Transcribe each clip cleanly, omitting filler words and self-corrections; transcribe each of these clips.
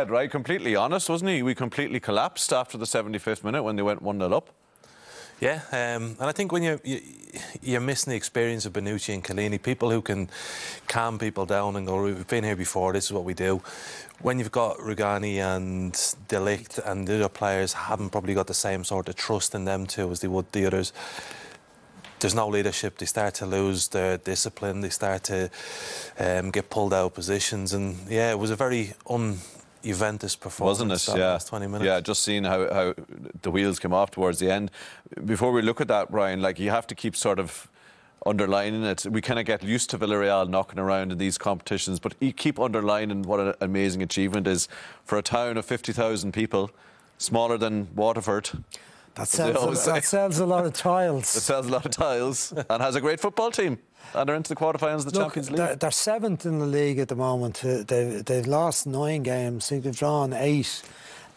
said, right? Completely honest, wasn't he? We completely collapsed after the 75th minute when they went 1-0 up. Yeah, and I think when you're missing the experience of Bonucci and Chiellini, people who can calm people down and go, we've been here before, this is what we do. When you've got Rugani and De Ligt and the other players haven't probably got the same sort of trust in them too as they would the others, there's no leadership. They start to lose their discipline. They start to get pulled out of positions. And yeah, it was a very Juventus performance, wasn't it? Yeah, last 20 minutes. Yeah, just seeing how the wheels came off towards the end. Before we look at that, Ryan, like, you have to keep sort of underlining it. We kind of get used to Villarreal knocking around in these competitions, but you keep underlining what an amazing achievement is for a town of 50,000 people, smaller than Waterford. That sells a lot of tiles. It sells a lot of tiles and has a great football team. And they're into the quarterfinals of the Champions League. They're seventh in the league at the moment. They've lost 9 games. I think they've drawn 8.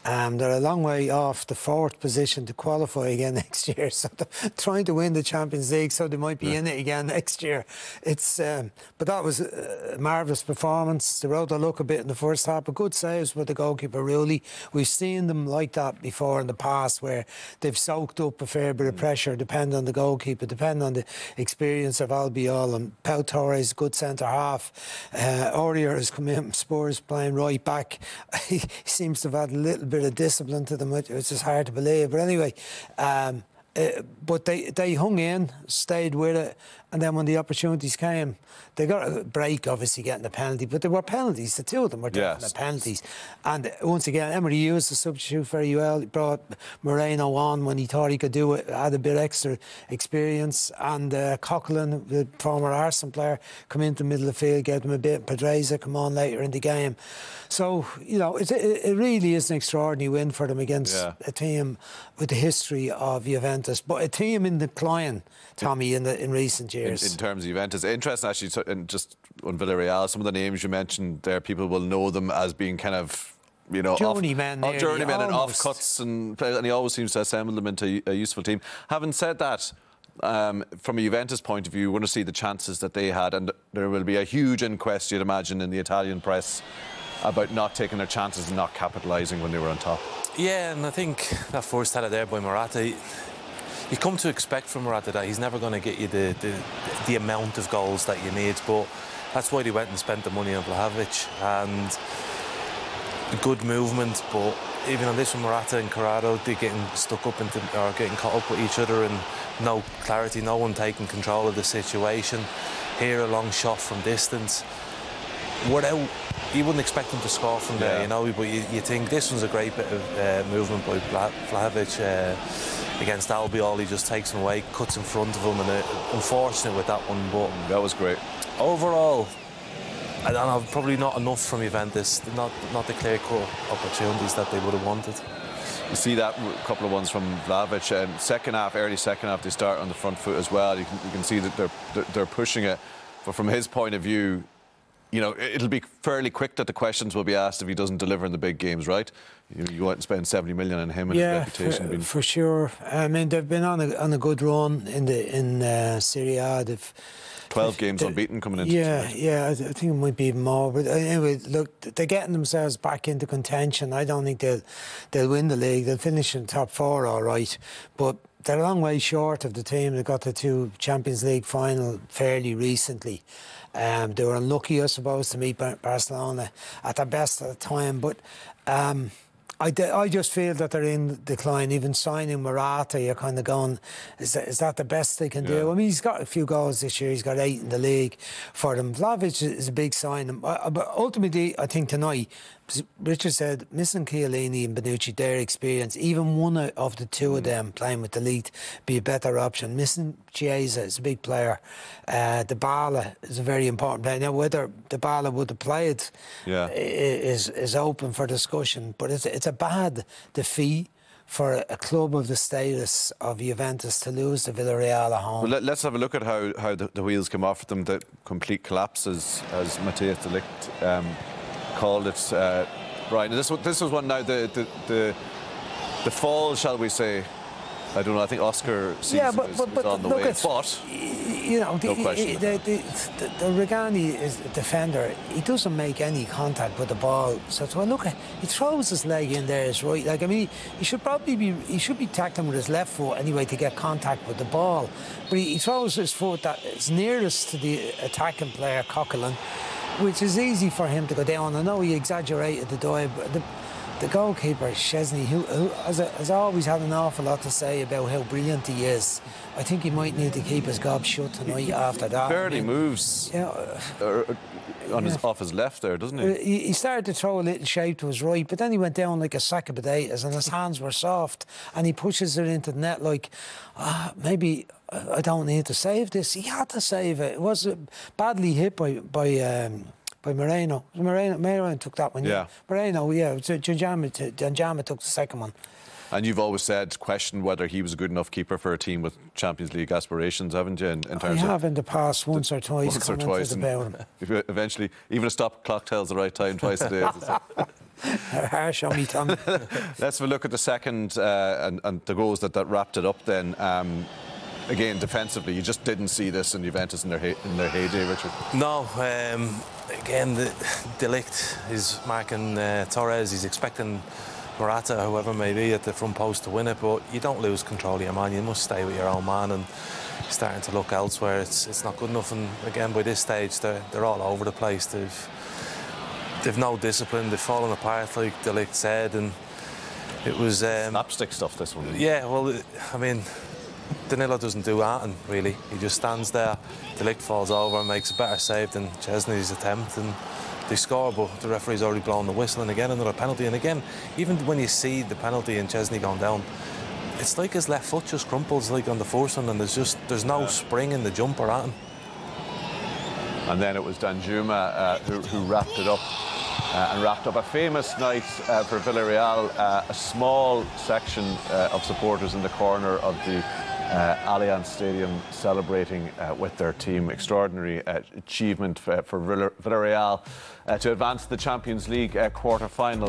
They're a long way off the 4th position to qualify again next year. So they're trying to win the Champions League, so they might be in it again next year. But that was a marvellous performance. They rode their luck a bit in the first half, but good saves with the goalkeeper, really. We've seen them like that before in the past, where they've soaked up a fair bit of pressure, depending on the goalkeeper, depending on the experience of Albiol. And Pau Torres, good centre-half. Aurier has come in, Spurs playing right back. He seems to have had a little bit of discipline to them, which is hard to believe. But anyway, but they hung in, stayed with it, and then when the opportunities came, they got a break, obviously getting the penalty, but there were penalties. The two of them were definite penalties. And once again, Emery used the substitute very well. He brought Moreno on when he thought he could do it, had a bit extra experience. And Coquelin, the former Arsenal player, come into the middle of the field, gave them a bit. Pedreza come on later in the game. So, you know, it really is an extraordinary win for them against a team with the history of Juventus, but a team in decline, Tommy, in recent years. In terms of Juventus. Interesting, actually, and just on Villarreal, some of the names you mentioned there, people will know them as being kind of, you know, journeymen and offcuts, and he always seems to assemble them into a useful team. Having said that, from a Juventus point of view, we're going to see the chances that they had, and there will be a huge inquest, you'd imagine, in the Italian press about not taking their chances and not capitalising when they were on top. Yeah, and I think that first header there by Morata, you come to expect from Morata that he's never going to get you the amount of goals that you need, but that's why they went and spent the money on Vlahovic, and good movement. But even on this one, Morata and Corrado, they're getting stuck up into, or getting caught up with each other, and no clarity, no one taking control of the situation. Here, a long shot from distance. Without, you wouldn't expect him to score from there, you know, but you think this one's a great bit of movement by Vlahovic against Albiol. He just takes him away, cuts in front of him, and unfortunate with that one, but that was great. Overall, I don't know, probably not enough from Juventus, not the clear-cut opportunities that they would have wanted. You see that couple of ones from Vlahovic, and early second half, they start on the front foot as well. You can see that they're pushing it, but from his point of view, you know, it'll be fairly quick that the questions will be asked if he doesn't deliver in the big games, right? You want to spend 70 million on him and his reputation. For sure. I mean, they've been on a good run in Serie A. They've 12 games unbeaten coming into I think it might be even more. But anyway, look, they're getting themselves back into contention. I don't think they'll win the league. They'll finish in top 4, all right. But they're a long way short of the team that got the 2 Champions League final fairly recently. They were unlucky, I suppose, to meet Barcelona at their best at the time. But I just feel that they're in decline. Even signing Morata, you're kind of going, is that the best they can do? I mean, he's got a few goals this year. He's got 8 in the league for them. Vlahovic is a big sign. But ultimately, I think tonight, Richard said, missing Chiellini and Bonucci, their experience, even one of the 2 of them playing with the lead be a better option. Missing Chiesa is a big player. Dybala is a very important player. Now, whether Dybala would have played is open for discussion, but it's a bad defeat for a club of the status of Juventus to lose to Villarreal at home. Well, let's have a look at how the wheels came off them, the complete collapse, as Matthias de Ligt called it. Right, this was one now, the fall, shall we say. I don't know, I think Oscar sees it was on the way. But You know, No question. the Regani is a defender. He doesn't make any contact with the ball. So to look at, he throws his leg in there, his right. Like, I mean, he should be tackling with his left foot anyway to get contact with the ball. But he throws his foot that is nearest to the attacking player, Coquelin, which is easy for him to go down. I know he exaggerated the dive, but the goalkeeper, Szczesny, who has always had an awful lot to say about how brilliant he is. I think he might need to keep his gob shut tonight after that. Barely moves off his left there, doesn't he? He started to throw a little shape to his right, but then he went down like a sack of potatoes and his hands were soft and he pushes it into the net like, maybe I don't need to save this. He had to save it. It was badly hit by Moreno. Moreno took that one. Yeah. Moreno, yeah. Janjama took the second one. And you've always questioned whether he was a good enough keeper for a team with Champions League aspirations, haven't you? In terms I have in the past once or twice. Eventually, even a stop clock tells the right time twice a day. Harsh on me tongue. Let's have a look at the second and the goals that wrapped it up then. Again, defensively, you just didn't see this in Juventus in their heyday, Richard. No, again, De Ligt is marking Torres. He's expecting Morata, whoever may be, at the front post to win it, but you don't lose control of your man. You must stay with your own man, and starting to look elsewhere, it's not good enough. And again, by this stage, they're all over the place. They've no discipline. They've fallen apart, like De Ligt said, and it was slapstick stuff. This one. Yeah, well, I mean, Danilo doesn't do anything really. He just stands there. De Ligt falls over and makes a better save than Szczesny's attempt, and they score, but the referee's already blown the whistle, and again another penalty. And again, even when you see the penalty and Szczesny going down, it's like his left foot just crumples like on the first one, and there's no spring in the jump or anything. And then it was Danjuma who wrapped it up. And wrapped up a famous night for Villarreal. A small section of supporters in the corner of the Allianz Stadium celebrating with their team. Extraordinary achievement for Villarreal to advance to the Champions League quarter-final.